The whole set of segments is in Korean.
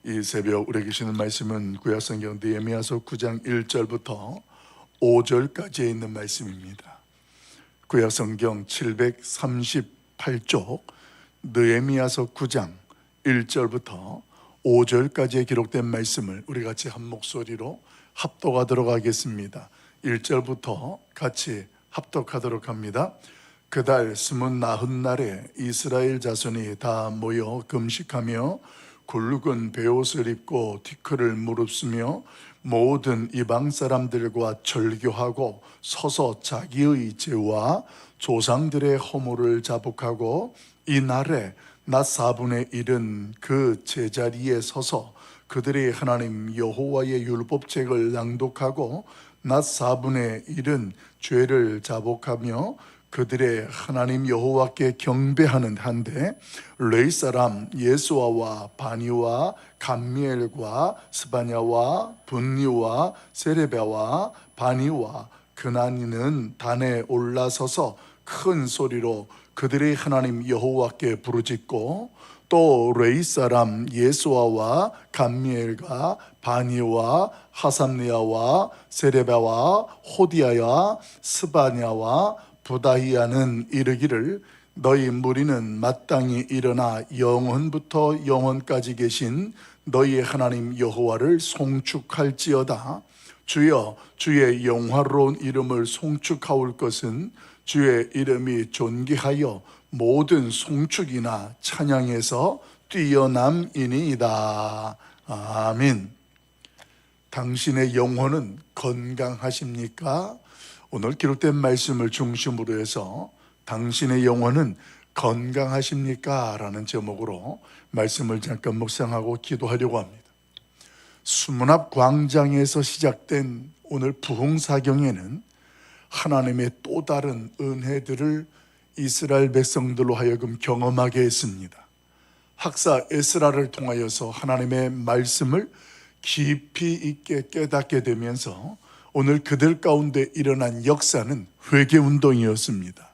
이 새벽 우리에게 주시는 말씀은 구약성경 느헤미야서 9장 1절부터 5절까지에 있는 말씀입니다. 구약성경 738쪽 느헤미야서 9장 1절부터 5절까지에 기록된 말씀을 우리 같이 한 목소리로 합독하도록 하겠습니다. 1절부터 같이 합독하도록 합니다. 그달 29날에 이스라엘 자손이 다 모여 금식하며 굵은 베옷을 입고 티끌을 무릅쓰며 모든 이방 사람들과 절교하고 서서 자기의 죄와 조상들의 허물을 자복하고 이 날에 낮 4분의 1은 그 제자리에 서서 그들의 하나님 여호와의 율법책을 낭독하고 낮 4분의 1은 죄를 자복하며 그들의 하나님 여호와께 경배하는 한데 레위 사람 예수아와 바니와 감미엘과 스바냐와 분니와 세레베와 바니와 그나니는 단에 올라서서 큰 소리로 그들의 하나님 여호와께 부르짖고 또 레위 사람 예수아와 감미엘과 바니와 하삼니아와 세레베와 호디아와 스바냐와 부다히아는 이르기를 너희 무리는 마땅히 일어나 영원부터 영원까지 계신 너희의 하나님 여호와를 송축할지어다. 주여 주의 영화로운 이름을 송축하올 것은 주의 이름이 존귀하여 모든 송축이나 찬양에서 뛰어남이니이다. 아멘. 당신의 영혼은 건강하십니까? 오늘 기록된 말씀을 중심으로 해서 당신의 영혼은 건강하십니까? 라는 제목으로 말씀을 잠깐 묵상하고 기도하려고 합니다. 수문앞 광장에서 시작된 오늘 부흥사경에는 하나님의 또 다른 은혜들을 이스라엘 백성들로 하여금 경험하게 했습니다. 학사 에스라를 통하여서 하나님의 말씀을 깊이 있게 깨닫게 되면서 오늘 그들 가운데 일어난 역사는 회개운동이었습니다.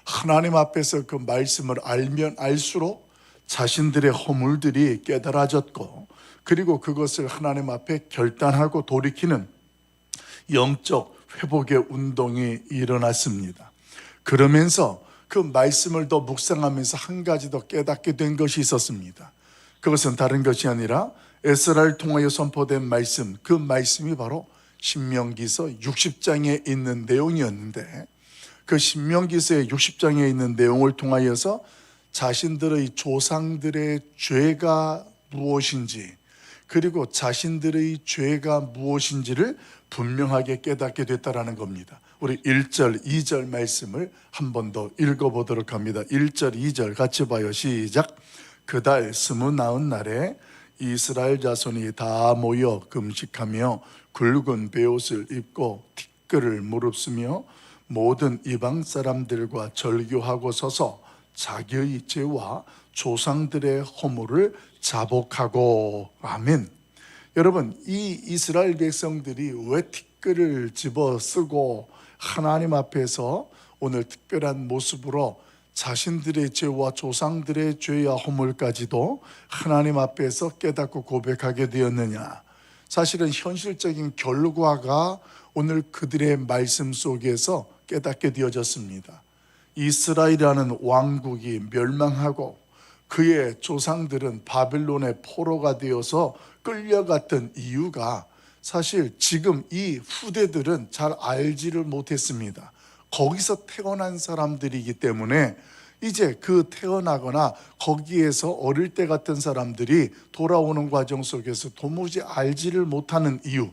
하나님 앞에서 그 말씀을 알면 알수록 자신들의 허물들이 깨달아졌고 그리고 그것을 하나님 앞에 결단하고 돌이키는 영적 회복의 운동이 일어났습니다. 그러면서 그 말씀을 더 묵상하면서 한 가지 더 깨닫게 된 것이 있었습니다. 그것은 다른 것이 아니라 에스라를 통하여 선포된 말씀, 그 말씀이 바로 신명기서 60장에 있는 내용이었는데 그 신명기서의 60장에 있는 내용을 통하여서 자신들의 조상들의 죄가 무엇인지 그리고 자신들의 죄가 무엇인지를 분명하게 깨닫게 됐다라는 겁니다. 우리 1절, 2절 말씀을 한 번 더 읽어보도록 합니다. 1절, 2절 같이 봐요. 시작. 그달 29날에 이스라엘 자손이 다 모여 금식하며 굵은 베옷을 입고 티끌을 무릅쓰며 모든 이방 사람들과 절교하고 서서 자기의 죄와 조상들의 허물을 자복하고. 아멘. 여러분, 이 이스라엘 백성들이 왜 티끌을 집어 쓰고 하나님 앞에서 오늘 특별한 모습으로 자신들의 죄와 조상들의 죄와 허물까지도 하나님 앞에서 깨닫고 고백하게 되었느냐? 사실은 현실적인 결과가 오늘 그들의 말씀 속에서 깨닫게 되어졌습니다. 이스라엘이라는 왕국이 멸망하고 그의 조상들은 바빌론의 포로가 되어서 끌려갔던 이유가 사실 지금 이 후대들은 잘 알지를 못했습니다. 거기서 태어난 사람들이기 때문에 이제 그 태어나거나 거기에서 어릴 때 같은 사람들이 돌아오는 과정 속에서 도무지 알지를 못하는 이유.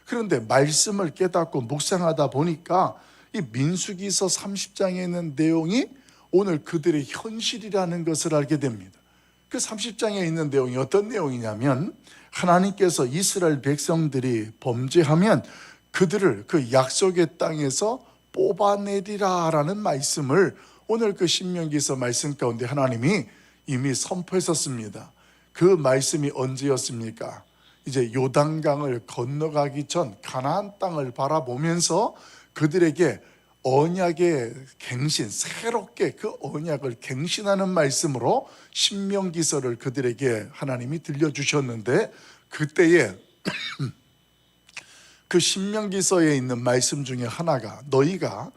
그런데 말씀을 깨닫고 묵상하다 보니까 이 민수기서 30장에 있는 내용이 오늘 그들의 현실이라는 것을 알게 됩니다. 그 30장에 있는 내용이 어떤 내용이냐면 하나님께서 이스라엘 백성들이 범죄하면 그들을 그 약속의 땅에서 뽑아내리라라는 말씀을 오늘 그 신명기서 말씀 가운데 하나님이 이미 선포했었습니다. 그 말씀이 언제였습니까? 이제 요단강을 건너가기 전 가나안 땅을 바라보면서 그들에게 언약의 갱신, 새롭게 그 언약을 갱신하는 말씀으로 신명기서를 그들에게 하나님이 들려주셨는데, 그때에 그 신명기서에 있는 말씀 중에 하나가, 너희가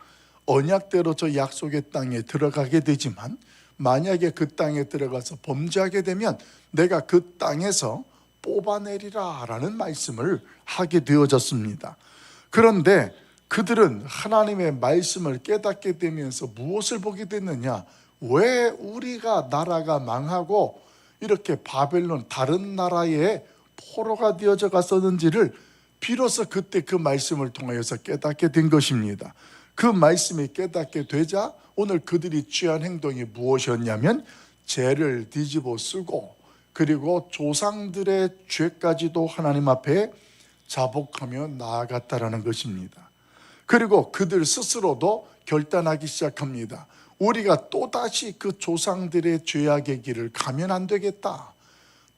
언약대로 저 약속의 땅에 들어가게 되지만 만약에 그 땅에 들어가서 범죄하게 되면 내가 그 땅에서 뽑아내리라 라는 말씀을 하게 되어졌습니다. 그런데 그들은 하나님의 말씀을 깨닫게 되면서 무엇을 보게 됐느냐? 왜 우리가 나라가 망하고 이렇게 바벨론 다른 나라의 포로가 되어져 갔었는지를 비로소 그때 그 말씀을 통하여서 깨닫게 된 것입니다. 그 말씀이 깨닫게 되자 오늘 그들이 취한 행동이 무엇이었냐면 죄를 뒤집어 쓰고, 그리고 조상들의 죄까지도 하나님 앞에 자복하며 나아갔다라는 것입니다. 그리고 그들 스스로도 결단하기 시작합니다. 우리가 또다시 그 조상들의 죄악의 길을 가면 안 되겠다.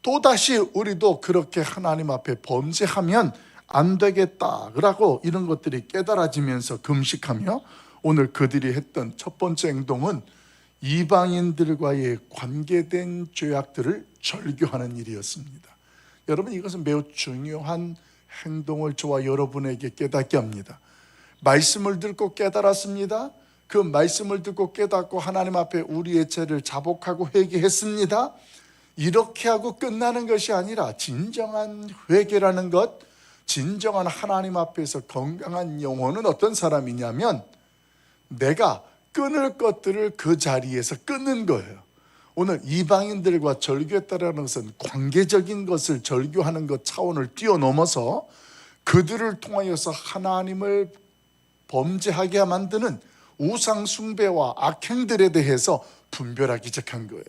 또다시 우리도 그렇게 하나님 앞에 범죄하면 안 되겠다라고 이런 것들이 깨달아지면서 금식하며 오늘 그들이 했던 첫 번째 행동은 이방인들과의 관계된 죄악들을 절교하는 일이었습니다. 여러분, 이것은 매우 중요한 행동을 저와 여러분에게 깨닫게 합니다. 말씀을 듣고 깨달았습니다. 그 말씀을 듣고 깨닫고 하나님 앞에 우리의 죄를 자복하고 회개했습니다. 이렇게 하고 끝나는 것이 아니라 진정한 회개라는 것, 진정한 하나님 앞에서 건강한 영혼은 어떤 사람이냐면 내가 끊을 것들을 그 자리에서 끊는 거예요. 오늘 이방인들과 절교했다는 것은 관계적인 것을 절교하는 것 차원을 뛰어넘어서 그들을 통하여서 하나님을 범죄하게 만드는 우상 숭배와 악행들에 대해서 분별하기 시작한 거예요.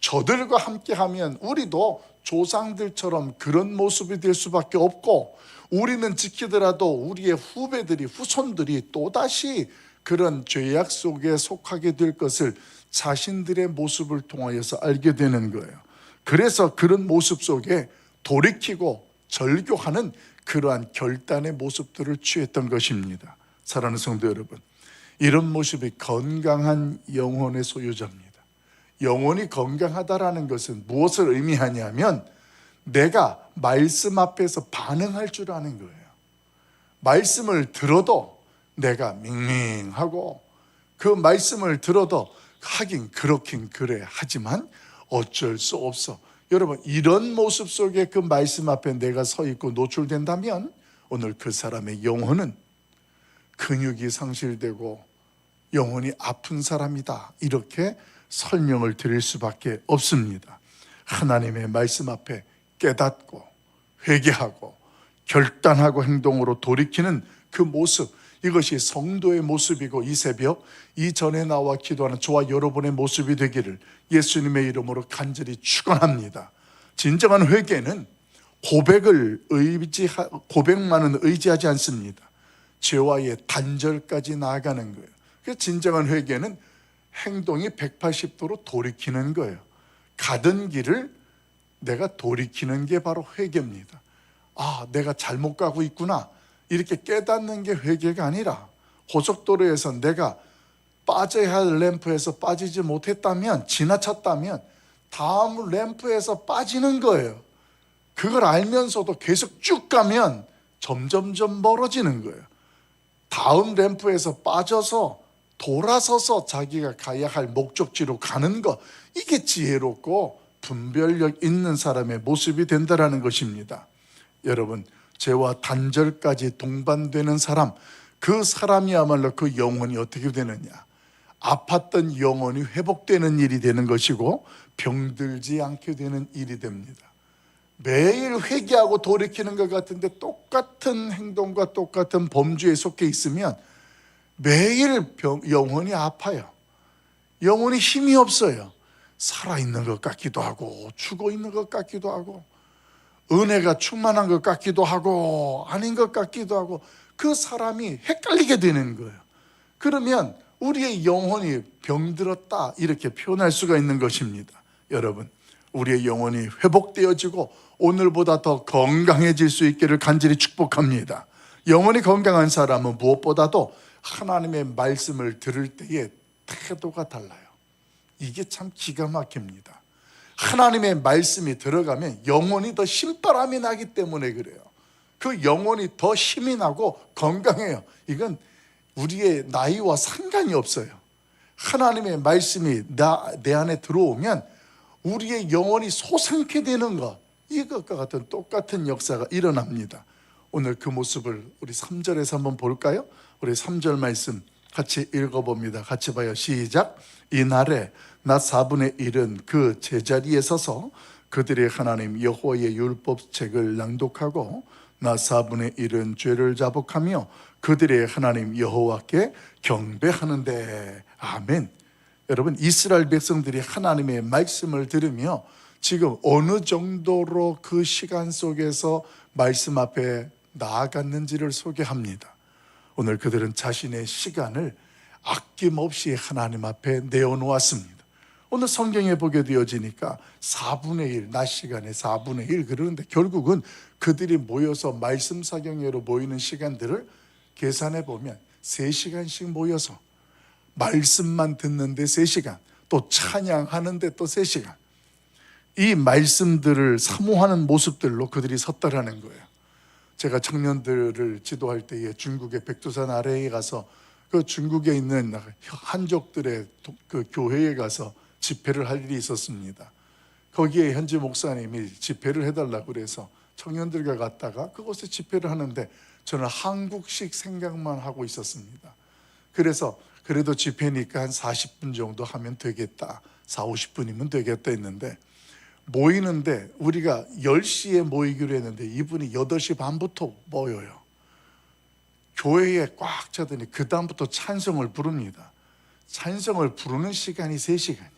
저들과 함께하면 우리도 조상들처럼 그런 모습이 될 수밖에 없고, 우리는 지키더라도 우리의 후배들이, 후손들이 또다시 그런 죄악 속에 속하게 될 것을 자신들의 모습을 통하여서 알게 되는 거예요. 그래서 그런 모습 속에 돌이키고 절교하는 그러한 결단의 모습들을 취했던 것입니다. 사랑하는 성도 여러분, 이런 모습이 건강한 영혼의 소유자입니다. 영혼이 건강하다라는 것은 무엇을 의미하냐면 내가 말씀 앞에서 반응할 줄 아는 거예요. 말씀을 들어도 내가 밍밍하고, 그 말씀을 들어도 하긴 그렇긴 그래 하지만 어쩔 수 없어. 여러분, 이런 모습 속에 그 말씀 앞에 내가 서 있고 노출된다면 오늘 그 사람의 영혼은 근육이 상실되고 영혼이 아픈 사람이다, 이렇게 설명을 드릴 수밖에 없습니다. 하나님의 말씀 앞에 깨닫고 회개하고 결단하고 행동으로 돌이키는 그 모습, 이것이 성도의 모습이고 이 새벽 이 전에 나와 기도하는 저와 여러분의 모습이 되기를 예수님의 이름으로 간절히 축원합니다. 진정한 회개는 고백만은 의지하지 않습니다. 죄와의 단절까지 나아가는 거예요. 그래서 진정한 회개는 행동이 180도로 돌이키는 거예요. 가던 길을 내가 돌이키는 게 바로 회개입니다. 아, 내가 잘못 가고 있구나, 이렇게 깨닫는 게 회개가 아니라, 고속도로에서 내가 빠져야 할 램프에서 빠지지 못했다면, 지나쳤다면 다음 램프에서 빠지는 거예요. 그걸 알면서도 계속 쭉 가면 점점점 멀어지는 거예요. 다음 램프에서 빠져서 돌아서서 자기가 가야 할 목적지로 가는 것, 이게 지혜롭고 분별력 있는 사람의 모습이 된다는 것입니다. 여러분, 죄와 단절까지 동반되는 사람, 그 사람이야말로 그 영혼이 어떻게 되느냐, 아팠던 영혼이 회복되는 일이 되는 것이고 병들지 않게 되는 일이 됩니다. 매일 회개하고 돌이키는 것 같은데 똑같은 행동과 똑같은 범죄에 속해 있으면 매일 영혼이 아파요. 영혼이 힘이 없어요. 살아있는 것 같기도 하고 죽어있는 것 같기도 하고 은혜가 충만한 것 같기도 하고 아닌 것 같기도 하고, 그 사람이 헷갈리게 되는 거예요. 그러면 우리의 영혼이 병들었다, 이렇게 표현할 수가 있는 것입니다. 여러분, 우리의 영혼이 회복되어지고 오늘보다 더 건강해질 수 있기를 간절히 축복합니다. 영혼이 건강한 사람은 무엇보다도 하나님의 말씀을 들을 때의 태도가 달라요. 이게 참 기가 막힙니다. 하나님의 말씀이 들어가면 영혼이 더 신바람이 나기 때문에 그래요. 그 영혼이 더 힘이 나고 건강해요. 이건 우리의 나이와 상관이 없어요. 하나님의 말씀이 내 안에 들어오면 우리의 영혼이 솟게 되는 것, 이것과 같은 똑같은 역사가 일어납니다. 오늘 그 모습을 우리 3절에서 한번 볼까요? 우리 3절 말씀 같이 읽어봅니다. 같이 봐요. 시작. 이날에 나 4분의 1은 그 제자리에 서서 그들의 하나님 여호와의 율법책을 낭독하고 나 4분의 1은 죄를 자복하며 그들의 하나님 여호와께 경배하는데. 아멘. 여러분, 이스라엘 백성들이 하나님의 말씀을 들으며 지금 어느 정도로 그 시간 속에서 말씀 앞에 나아갔는지를 소개합니다. 오늘 그들은 자신의 시간을 아낌없이 하나님 앞에 내어놓았습니다. 오늘 성경에 보게 되어지니까 4분의 1, 낮 시간에 4분의 1 그러는데 결국은 그들이 모여서 말씀 사경회로 모이는 시간들을 계산해 보면 3시간씩 모여서 말씀만 듣는데 3시간, 또 찬양하는데 또 3시간, 이 말씀들을 사모하는 모습들로 그들이 섰다라는 거예요. 제가 청년들을 지도할 때에 중국의 백두산 아래에 가서 그 중국에 있는 한족들의 그 교회에 가서 집회를 할 일이 있었습니다. 거기에 현지 목사님이 집회를 해달라고 그래서 청년들과 갔다가 그곳에 집회를 하는데 저는 한국식 생각만 하고 있었습니다. 그래서 그래도 집회니까 한 40분 정도 하면 되겠다, 40-50분이면 되겠다 했는데 모이는데 우리가 10시에 모이기로 했는데 이분이 8시 반부터 모여요. 교회에 꽉 차더니 그 다음부터 찬송을 부릅니다. 찬송을 부르는 시간이 3시간이에요.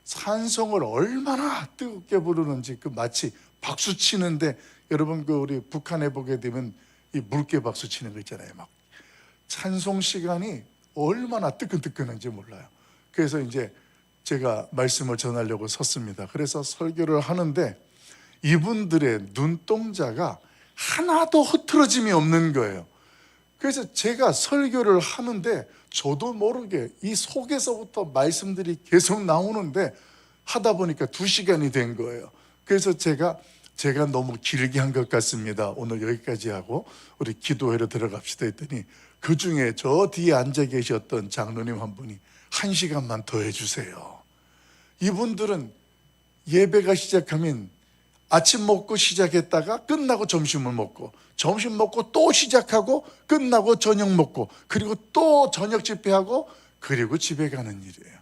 찬송을 얼마나 뜨겁게 부르는지 그 마치 박수 치는데 여러분 그 우리 북한에 보게 되면 이 물개 박수 치는 거 있잖아요. 막 찬송 시간이 얼마나 뜨끈뜨끈한지 몰라요. 그래서 이제 제가 말씀을 전하려고 섰습니다. 그래서 설교를 하는데 이분들의 눈동자가 하나도 흐트러짐이 없는 거예요. 그래서 제가 설교를 하는데 저도 모르게 이 속에서부터 말씀들이 계속 나오는데 하다 보니까 2시간이 된 거예요. 그래서 제가 너무 길게 한 것 같습니다. 오늘 여기까지 하고 우리 기도회로 들어갑시다 했더니 그 중에 저 뒤에 앉아 계셨던 장로님 한 분이 1시간만 더 해주세요. 이분들은 예배가 시작하면 아침 먹고 시작했다가 끝나고 점심을 먹고 점심 먹고 또 시작하고 끝나고 저녁 먹고 그리고 또 저녁 집회하고 그리고 집에 가는 일이에요.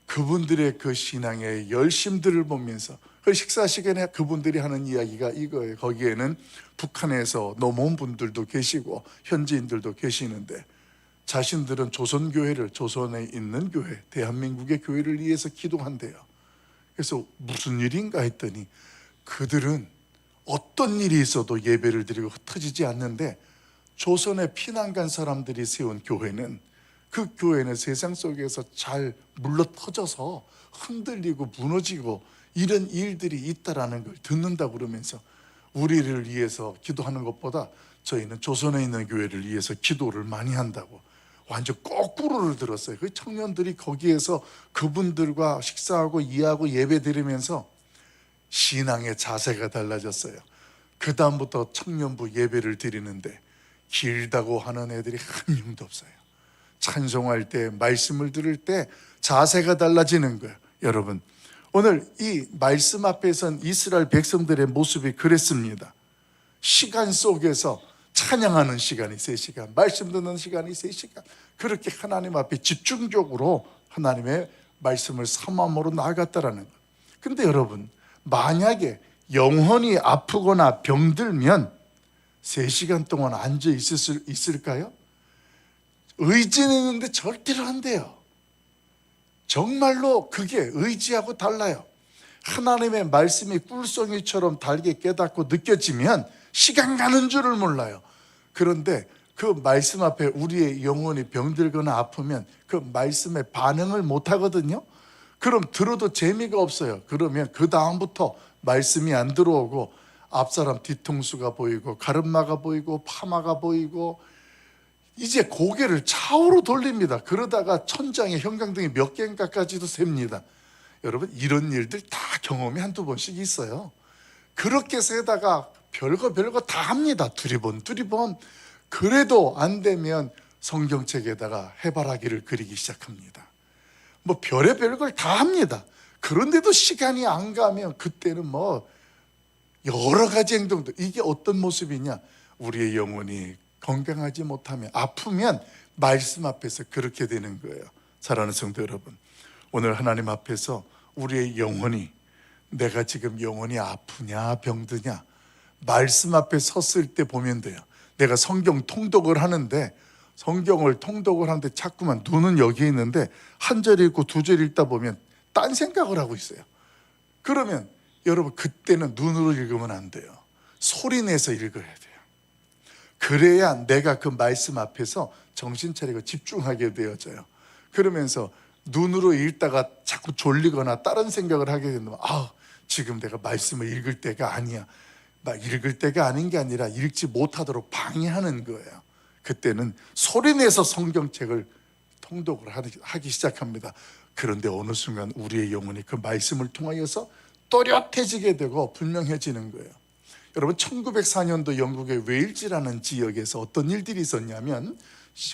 그분들의 그 신앙의 열심들을 보면서 그 식사 시간에 그분들이 하는 이야기가 이거예요. 거기에는 북한에서 넘어온 분들도 계시고 현지인들도 계시는데 자신들은 조선교회를, 조선에 있는 교회, 대한민국의 교회를 위해서 기도한대요. 그래서 무슨 일인가 했더니 그들은 어떤 일이 있어도 예배를 드리고 흩어지지 않는데 조선에 피난 간 사람들이 세운 교회는 그 교회는 세상 속에서 잘 물러터져서 흔들리고 무너지고 이런 일들이 있다라는 걸 듣는다고 그러면서 우리를 위해서 기도하는 것보다 저희는 조선에 있는 교회를 위해서 기도를 많이 한다고 완전 거꾸로를 들었어요. 그 청년들이 거기에서 그분들과 식사하고 이해하고 예배 드리면서 신앙의 자세가 달라졌어요. 그 다음부터 청년부 예배를 드리는데 길다고 하는 애들이 한 명도 없어요. 찬송할 때, 말씀을 들을 때 자세가 달라지는 거예요. 여러분, 오늘 이 말씀 앞에 선 이스라엘 백성들의 모습이 그랬습니다. 시간 속에서 찬양하는 시간이 3시간, 말씀 듣는 시간이 3시간, 그렇게 하나님 앞에 집중적으로 하나님의 말씀을 삼음으로 나아갔다라는 거예요. 근데 여러분, 만약에 영혼이 아프거나 병들면 3시간 동안 앉아 있을까요? 의지는 있는데 절대로 안 돼요. 정말로 그게 의지하고 달라요. 하나님의 말씀이 꿀송이처럼 달게 깨닫고 느껴지면 시간 가는 줄을 몰라요. 그런데 그 말씀 앞에 우리의 영혼이 병들거나 아프면 그 말씀에 반응을 못 하거든요. 그럼 들어도 재미가 없어요. 그러면 그 다음부터 말씀이 안 들어오고 앞사람 뒤통수가 보이고 가르마가 보이고 파마가 보이고 이제 고개를 좌우로 돌립니다. 그러다가 천장에 형광등이 몇 개인가까지도 셉니다. 여러분, 이런 일들 다 경험이 한두 번씩 있어요. 그렇게 세다가 별거 다 합니다. 두리번. 그래도 안 되면 성경책에다가 해바라기를 그리기 시작합니다. 뭐 별의별 걸 다 합니다. 그런데도 시간이 안 가면 그때는 뭐 여러 가지 행동도, 이게 어떤 모습이냐? 우리의 영혼이 건강하지 못하면, 아프면 말씀 앞에서 그렇게 되는 거예요. 사랑하는 성도 여러분, 오늘 하나님 앞에서 우리의 영혼이, 내가 지금 영혼이 아프냐 병드냐, 말씀 앞에 섰을 때 보면 돼요. 내가 성경 통독을 하는데 자꾸만 눈은 여기 있는데 한 절 읽고 두 절 읽다 보면 딴 생각을 하고 있어요. 그러면 여러분, 그때는 눈으로 읽으면 안 돼요. 소리 내서 읽어야 돼요. 그래야 내가 그 말씀 앞에서 정신 차리고 집중하게 되어져요. 그러면서 눈으로 읽다가 자꾸 졸리거나 다른 생각을 하게 된다면, 지금 내가 말씀을 읽을 때가 아니야. 읽을 때가 아닌 게 아니라 읽지 못하도록 방해하는 거예요. 그때는 소리내서 성경책을 통독을 하기 시작합니다. 그런데 어느 순간 우리의 영혼이 그 말씀을 통하여서 또렷해지게 되고 분명해지는 거예요. 여러분, 1904년도 영국의 웨일즈라는 지역에서 어떤 일들이 있었냐면,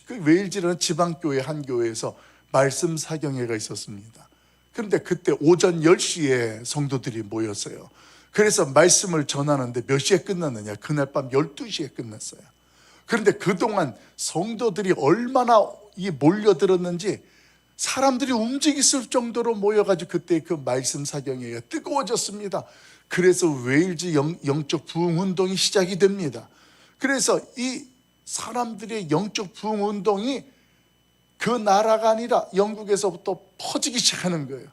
그 웨일즈라는 지방교회 한 교회에서 말씀 사경회가 있었습니다. 그런데 그때 오전 10시에 성도들이 모였어요. 그래서 말씀을 전하는데 몇 시에 끝났느냐? 그날 밤 12시에 끝났어요. 그런데 그동안 성도들이 얼마나 몰려들었는지, 사람들이 움직였을 정도로 모여가지고 그때 그 말씀 사경회가 뜨거워졌습니다. 그래서 웨일즈 영적 부흥 운동이 시작이 됩니다. 그래서 이 사람들의 영적 부흥 운동이 그 나라가 아니라 영국에서부터 퍼지기 시작하는 거예요.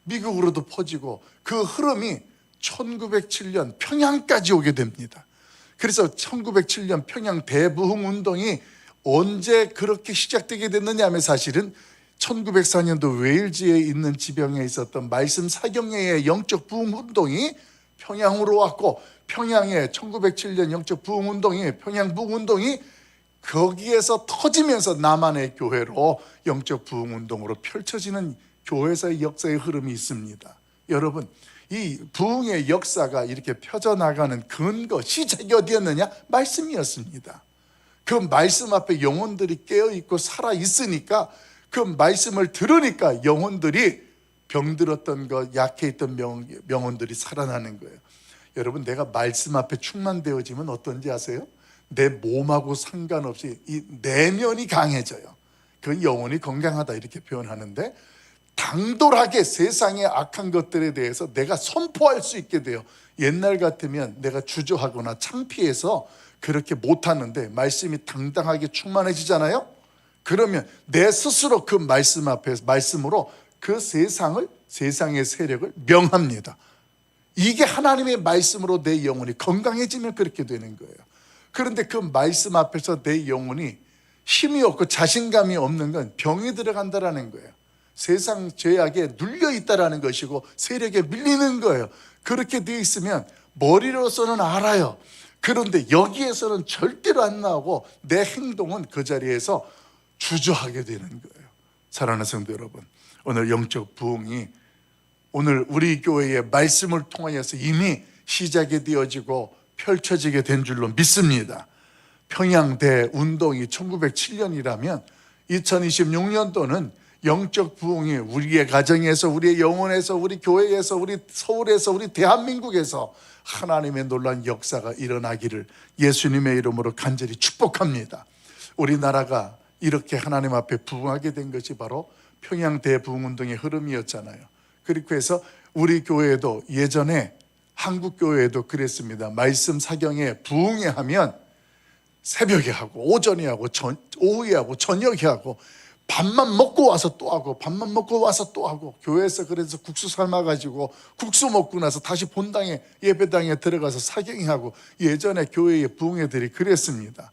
미국으로도 퍼지고, 그 흐름이 1907년 평양까지 오게 됩니다. 그래서 1907년 평양 대부흥 운동이 언제 그렇게 시작되게 됐느냐 하면, 사실은 1904년도 웨일즈에 있는 지병에 있었던 말씀 사경회의 영적 부흥 운동이 평양으로 왔고, 평양의 1907년 영적 부흥 운동이, 평양 부흥 운동이 거기에서 터지면서 남한의 교회로 영적 부흥 운동으로 펼쳐지는 교회사의 역사의 흐름이 있습니다. 여러분, 이 부흥의 역사가 이렇게 펴져나가는 근거, 시작이 어디였느냐? 말씀이었습니다. 그 말씀 앞에 영혼들이 깨어있고 살아있으니까, 그 말씀을 들으니까 영혼들이, 병들었던 것, 약해있던 영혼들이 살아나는 거예요. 여러분, 내가 말씀 앞에 충만되어지면 어떤지 아세요? 내 몸하고 상관없이 이 내면이 강해져요. 그 영혼이 건강하다 이렇게 표현하는데, 당돌하게 세상의 악한 것들에 대해서 내가 선포할 수 있게 돼요. 옛날 같으면 내가 주저하거나 창피해서 그렇게 못하는데, 말씀이 당당하게 충만해지잖아요. 그러면 내 스스로 그 말씀 앞에서, 말씀으로 그 세상의 세력을 명합니다. 이게 하나님의 말씀으로 내 영혼이 건강해지면 그렇게 되는 거예요. 그런데 그 말씀 앞에서 내 영혼이 힘이 없고 자신감이 없는 건 병이 들어간다라는 거예요. 세상 죄악에 눌려 있다라는 것이고 세력에 밀리는 거예요. 그렇게 되어 있으면 머리로서는 알아요. 그런데 여기에서는 절대로 안 나오고 내 행동은 그 자리에서 주저하게 되는 거예요. 사랑하는 성도 여러분, 오늘 영적 부흥이 오늘 우리 교회의 말씀을 통하여서 이미 시작이 되어지고 펼쳐지게 된 줄로 믿습니다. 평양대 운동이 1907년이라면 2026년도는 영적 부흥이 우리의 가정에서, 우리의 영혼에서, 우리 교회에서, 우리 서울에서, 우리 대한민국에서 하나님의 놀라운 역사가 일어나기를 예수님의 이름으로 간절히 축복합니다. 우리나라가 이렇게 하나님 앞에 부흥하게 된 것이 바로 평양 대부흥운동의 흐름이었잖아요. 그리고 해서 우리 교회도 예전에 한국 교회에도 그랬습니다. 말씀 사경에 부흥회 하면 새벽에 하고 오전에 하고 오후에 하고 저녁에 하고 밥만 먹고 와서 또 하고 밥만 먹고 와서 또 하고, 교회에서 그래서 국수 삶아가지고 국수 먹고 나서 다시 본당에 예배당에 들어가서 사경회하고, 예전에 교회의 부흥회들이 그랬습니다.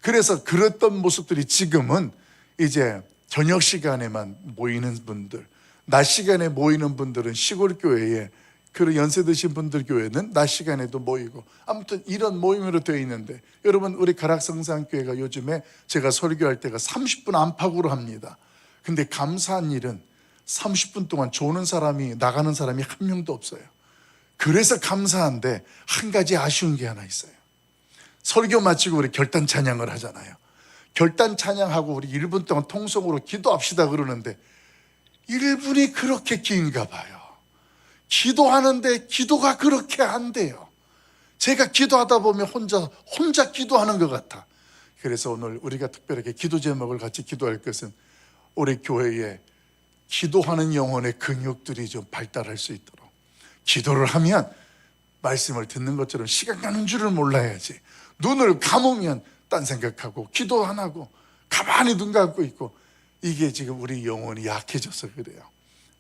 그래서 그랬던 모습들이 지금은 이제 저녁 시간에만 모이는 분들, 낮 시간에 모이는 분들은 시골 교회에 그리고 연세 드신 분들 교회는 낮 시간에도 모이고, 아무튼 이런 모임으로 되어 있는데, 여러분 우리 가락성산교회가 요즘에 제가 설교할 때가 30분 안팎으로 합니다. 근데 감사한 일은 30분 동안 조는 사람이, 나가는 사람이 한 명도 없어요. 그래서 감사한데 한 가지 아쉬운 게 하나 있어요. 설교 마치고 우리 결단 찬양을 하잖아요. 결단 찬양하고 우리 1분 동안 통성으로 기도합시다 그러는데 1분이 그렇게 긴가 봐요. 기도하는데 기도가 그렇게 안 돼요. 제가 기도하다 보면 혼자 기도하는 것 같아. 그래서 오늘 우리가 특별하게 기도 제목을 같이 기도할 것은, 우리 교회에 기도하는 영혼의 근육들이 좀 발달할 수 있도록, 기도를 하면 말씀을 듣는 것처럼 시간 가는 줄을 몰라야지. 눈을 감으면 딴 생각하고 기도 안 하고 가만히 눈 감고 있고, 이게 지금 우리 영혼이 약해져서 그래요.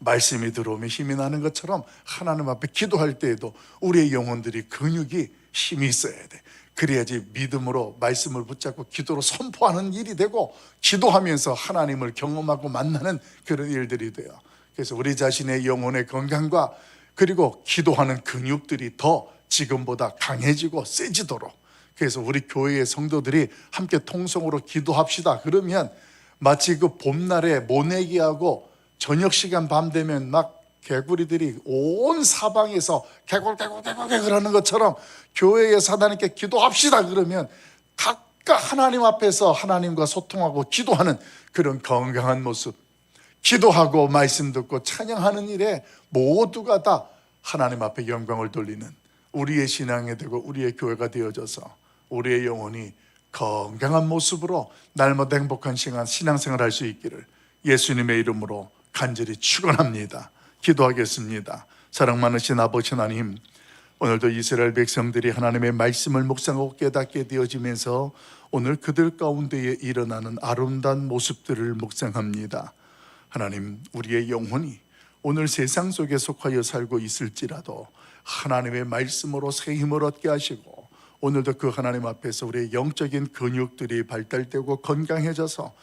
말씀이 들어오면 힘이 나는 것처럼 하나님 앞에 기도할 때에도 우리의 영혼들이 근육이 힘이 있어야 돼. 그래야지 믿음으로 말씀을 붙잡고 기도로 선포하는 일이 되고, 기도하면서 하나님을 경험하고 만나는 그런 일들이 돼요. 그래서 우리 자신의 영혼의 건강과 그리고 기도하는 근육들이 더 지금보다 강해지고 세지도록, 그래서 우리 교회의 성도들이 함께 통성으로 기도합시다 그러면 마치 그 봄날에 모내기하고 저녁 시간 밤 되면 막 개구리들이 온 사방에서 개굴개굴개굴개굴 하는 것처럼, 교회에서 하나님께 기도합시다 그러면 각각 하나님 앞에서 하나님과 소통하고 기도하는 그런 건강한 모습, 기도하고 말씀 듣고 찬양하는 일에 모두가 다 하나님 앞에 영광을 돌리는 우리의 신앙이 되고 우리의 교회가 되어져서 우리의 영혼이 건강한 모습으로 날마다 행복한 신앙생활 할 수 있기를 예수님의 이름으로 간절히 축원합니다. 기도하겠습니다. 사랑 많으신 아버지 하나님, 오늘도 이스라엘 백성들이 하나님의 말씀을 묵상하고 깨닫게 되어지면서 오늘 그들 가운데에 일어나는 아름다운 모습들을 묵상합니다. 하나님, 우리의 영혼이 오늘 세상 속에 속하여 살고 있을지라도 하나님의 말씀으로 새 힘을 얻게 하시고, 오늘도 그 하나님 앞에서 우리의 영적인 근육들이 발달되고 건강해져서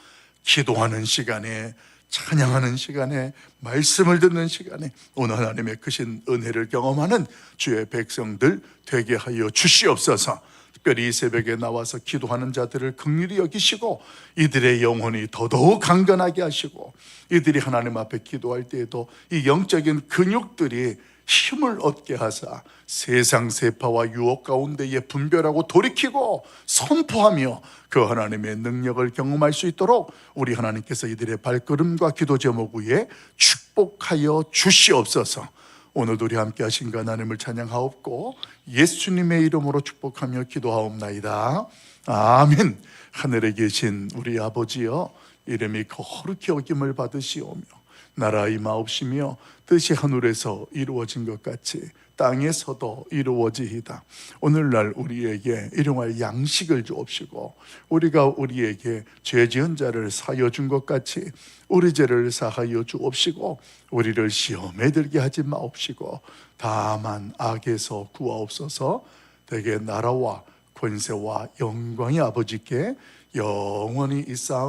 기도하는 시간에, 찬양하는 시간에, 말씀을 듣는 시간에 오늘 하나님의 크신 은혜를 경험하는 주의 백성들 되게 하여 주시옵소서. 특별히 이 새벽에 나와서 기도하는 자들을 긍휼히 여기시고 이들의 영혼이 더더욱 강건하게 하시고, 이들이 하나님 앞에 기도할 때에도 이 영적인 근육들이 힘을 얻게 하사 세상 세파와 유혹 가운데에 분별하고 돌이키고 선포하며 그 하나님의 능력을 경험할 수 있도록 우리 하나님께서 이들의 발걸음과 기도 제목 위에 축복하여 주시옵소서. 오늘도 우리 함께 하신 그 하나님을 찬양하옵고 예수님의 이름으로 축복하며 기도하옵나이다. 아멘. 하늘에 계신 우리 아버지여, 이름이 거룩히 여김을 받으시오며 나라 임하옵시며 뜻이 하늘에서 이루어진 것 같이 땅에서도 이루어지이다. 오늘날 우리에게 일용할 양식을 주옵시고, 우리가 우리에게 죄 지은 자를 사하여 준 것 같이 우리 죄를 사하여 주옵시고, 우리를 시험에 들게 하지 마옵시고 다만 악에서 구하옵소서. 대개 나라와 권세와 영광이 아버지께 영원히 있사옵나이다.